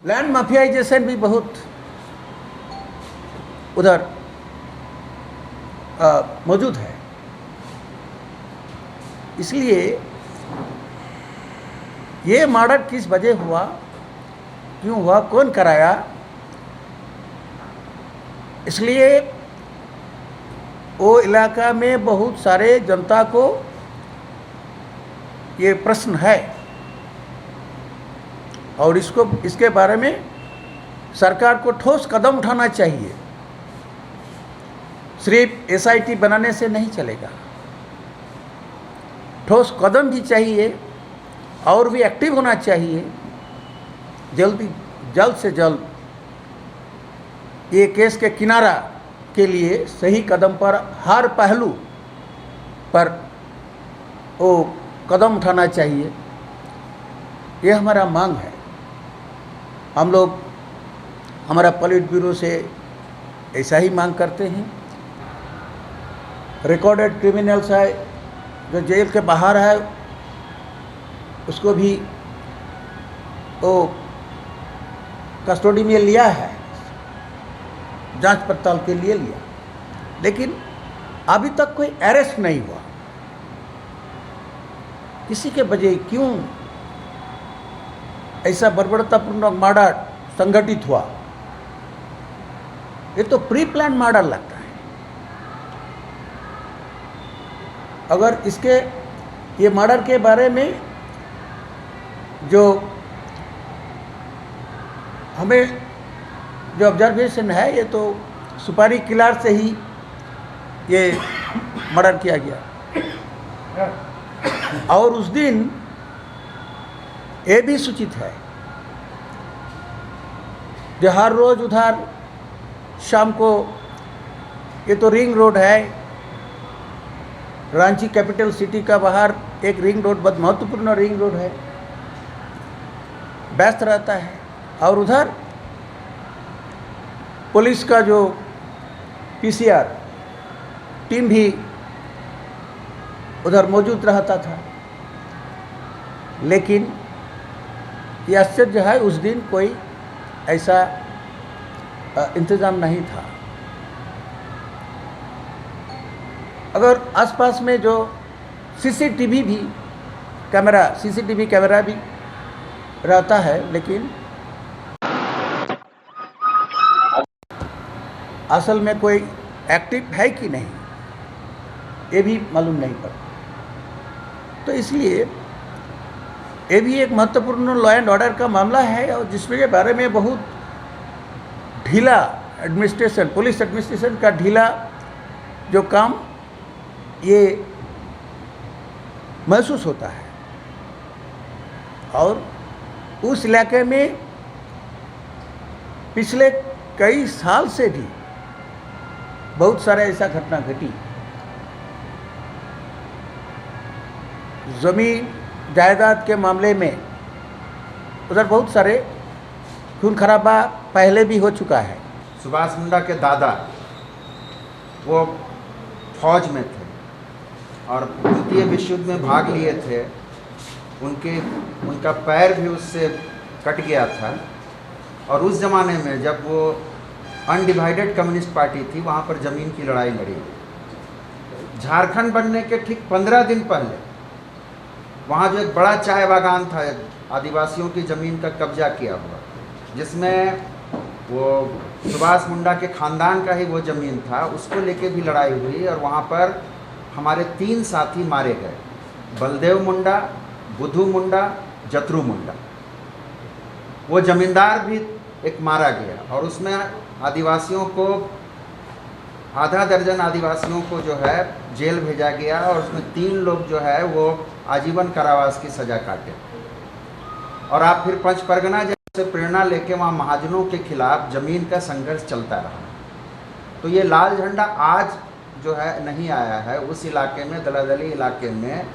Land माफियाइजेशन भी बहुत उधर मौजूद है। इसलिए ये मर्डर किस वजह हुआ, क्यों हुआ, कौन कराया, इसलिए वो इलाका में बहुत सारे जनता को ये प्रश्न है और इसके बारे में सरकार को ठोस कदम उठाना चाहिए। सिर्फ एसआईटी बनाने से नहीं चलेगा, ठोस कदम भी चाहिए और भी एक्टिव होना चाहिए। जल्द से जल्द ये केस के किनारा के लिए सही कदम पर हर पहलू पर वो कदम उठाना चाहिए, ये हमारा मांग है। हम लोग हमारा पॉलिट ब्यूरो से ऐसा ही मांग करते हैं। रिकॉर्डेड क्रिमिनल्स है जो जेल के बाहर है, उसको भी वो कस्टडी में लिया है, जांच पड़ताल के लिए लिया, लेकिन अभी तक कोई अरेस्ट नहीं हुआ। किसी के वजह क्यों ऐसा बर्बरतापूर्ण मर्डर संगठित हुआ, ये तो प्री प्लान मर्डर लगता है। अगर इसके ये मर्डर के बारे में जो हमें जो ऑब्जर्वेशन है, ये तो सुपारी किलर से ही ये मर्डर किया गया। और उस दिन ये भी सूचित है जो हर रोज उधर शाम को, ये तो रिंग रोड है, रांची कैपिटल सिटी का बाहर एक रिंग रोड, बहुत महत्वपूर्ण रिंग रोड है, व्यस्त रहता है। और उधर पुलिस का जो पीसीआर टीम भी उधर मौजूद रहता था, लेकिन ये आश्चर्य है, उस दिन कोई ऐसा इंतज़ाम नहीं था। अगर आसपास में जो सीसीटीवी कैमरा भी रहता है, लेकिन असल में कोई एक्टिव है कि नहीं, ये भी मालूम नहीं पड़ता। तो इसलिए ये भी एक महत्वपूर्ण लॉ एंड ऑर्डर का मामला है, और जिसके बारे में बहुत ढीला एडमिनिस्ट्रेशन, पुलिस एडमिनिस्ट्रेशन का ढीला जो काम ये महसूस होता है। और उस इलाके में पिछले कई साल से भी बहुत सारे ऐसा घटना घटी। ज़मीन जायदाद के मामले में उधर बहुत सारे खून खराबा पहले भी हो चुका है। सुभाष मुंडा के दादा वो फौज में थे और द्वितीय विश्व युद्ध में भाग लिए थे। उनका पैर भी उससे कट गया था। और उस ज़माने में जब वो अनडिवाइडेड कम्युनिस्ट पार्टी थी, वहाँ पर ज़मीन की लड़ाई लड़ी। झारखंड बनने के ठीक 15 दिन पहले वहाँ जो एक बड़ा चाय बागान था, आदिवासियों की ज़मीन का कब्जा किया हुआ, जिसमें वो सुभाष मुंडा के ख़ानदान का ही वो ज़मीन था, उसको लेके भी लड़ाई हुई। और वहाँ पर हमारे 3 साथी मारे गए, बलदेव मुंडा, बुद्धू मुंडा, जतरू मुंडा। वो ज़मींदार भी एक मारा गया और उसमें आदिवासियों को, आधा दर्जन आदिवासियों को जो है जेल भेजा गया और उसमें 3 लोग जो है वो आजीवन कारावास की सज़ा काटे। और आप फिर पंच परगना जैसे प्रेरणा लेके वहाँ महाजनों के खिलाफ ज़मीन का संघर्ष चलता रहा। तो ये लाल झंडा आज जो है नहीं आया है। उस इलाके में, दलादली इलाके में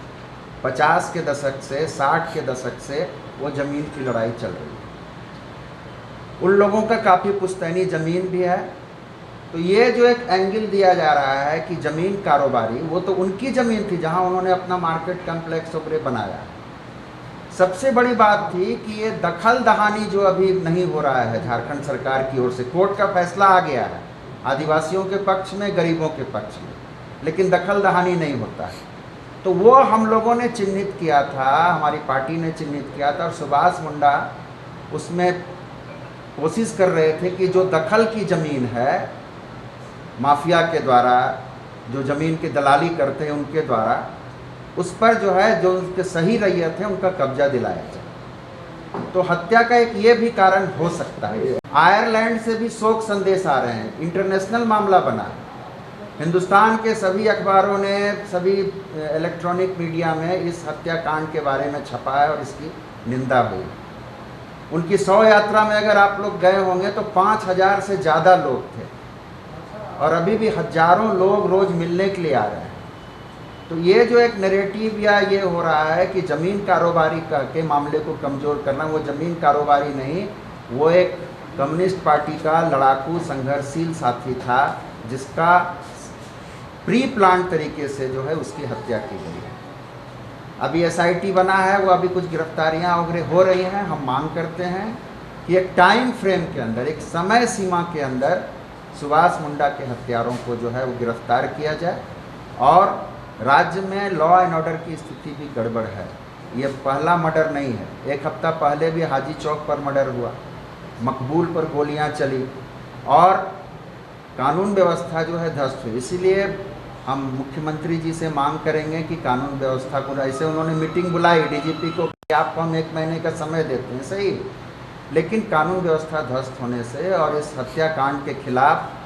50 के दशक से 60 के दशक से वो ज़मीन की लड़ाई चल रही है। उन लोगों का काफ़ी पुश्तैनी ज़मीन भी है। तो ये जो एक एंगल दिया जा रहा है कि ज़मीन कारोबारी, वो तो उनकी ज़मीन थी जहां उन्होंने अपना मार्केट कम्प्लेक्स वगैरह बनाया। सबसे बड़ी बात थी कि ये दखल दहानी जो अभी नहीं हो रहा है झारखंड सरकार की ओर से, कोर्ट का फैसला आ गया है आदिवासियों के पक्ष में, गरीबों के पक्ष में, लेकिन दखल दहानी नहीं होता है। तो वो हम लोगों ने चिन्हित किया था, हमारी पार्टी ने चिन्हित किया था, और सुभाष मुंडा उसमें कोशिश कर रहे थे कि जो दखल की ज़मीन है माफिया के द्वारा, जो ज़मीन की दलाली करते हैं उनके द्वारा, उस पर जो है जो उनके सही रैयत है उनका कब्जा दिलाया जाए। तो हत्या का एक ये भी कारण हो सकता है। आयरलैंड से भी शोक संदेश आ रहे हैं, इंटरनेशनल मामला बना है। हिंदुस्तान के सभी अखबारों ने, सभी इलेक्ट्रॉनिक मीडिया में इस हत्याकांड के बारे में छपा है और इसकी निंदा हुई। उनकी 100 यात्रा में अगर आप लोग गए होंगे तो 5000 से ज़्यादा लोग थे, और अभी भी हजारों लोग रोज़ मिलने के लिए आ रहे हैं। तो ये जो एक नैरेटिव या ये हो रहा है कि ज़मीन कारोबारी के मामले को कमज़ोर करना, वो ज़मीन कारोबारी नहीं, वो एक कम्युनिस्ट पार्टी का लड़ाकू संघर्षशील साथी था जिसका प्री प्लान तरीके से जो है उसकी हत्या की गई है। अभी SIT बना है, वो अभी कुछ गिरफ्तारियां वगैरह हो रही हैं। हम मांग करते हैं कि एक टाइम फ्रेम के अंदर, एक समय सीमा के अंदर सुभाष मुंडा के हत्यारों को जो है वो गिरफ्तार किया जाए। और राज्य में लॉ एंड ऑर्डर की स्थिति भी गड़बड़ है। ये पहला मर्डर नहीं है, एक हफ्ता पहले भी हाजी चौक पर मर्डर हुआ, मकबूल पर गोलियां चली और कानून व्यवस्था जो है ध्वस्त हुई। इसीलिए हम मुख्यमंत्री जी से मांग करेंगे कि कानून व्यवस्था को, ऐसे उन्होंने मीटिंग बुलाई DGP को कि आपको हम 1 महीने का समय देते हैं, सही, लेकिन कानून व्यवस्था ध्वस्त होने से और इस हत्याकांड के खिलाफ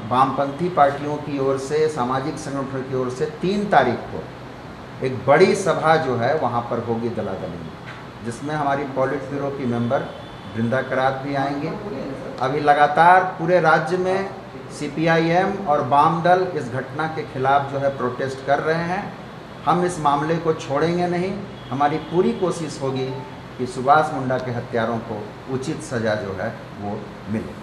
वामपंथी पार्टियों की ओर से, सामाजिक संगठनों की ओर से 3 तारीख को एक बड़ी सभा जो है वहाँ पर होगी दलादली में, जिसमें हमारी पॉलिट ब्यूरो की मेंबर बृंदा करात भी आएंगे। अभी लगातार पूरे राज्य में CPIM और वाम दल इस घटना के खिलाफ जो है प्रोटेस्ट कर रहे हैं। हम इस मामले को छोड़ेंगे नहीं। हमारी पूरी कोशिश होगी कि सुभाष मुंडा के हत्यारों को उचित सज़ा जो है वो मिले।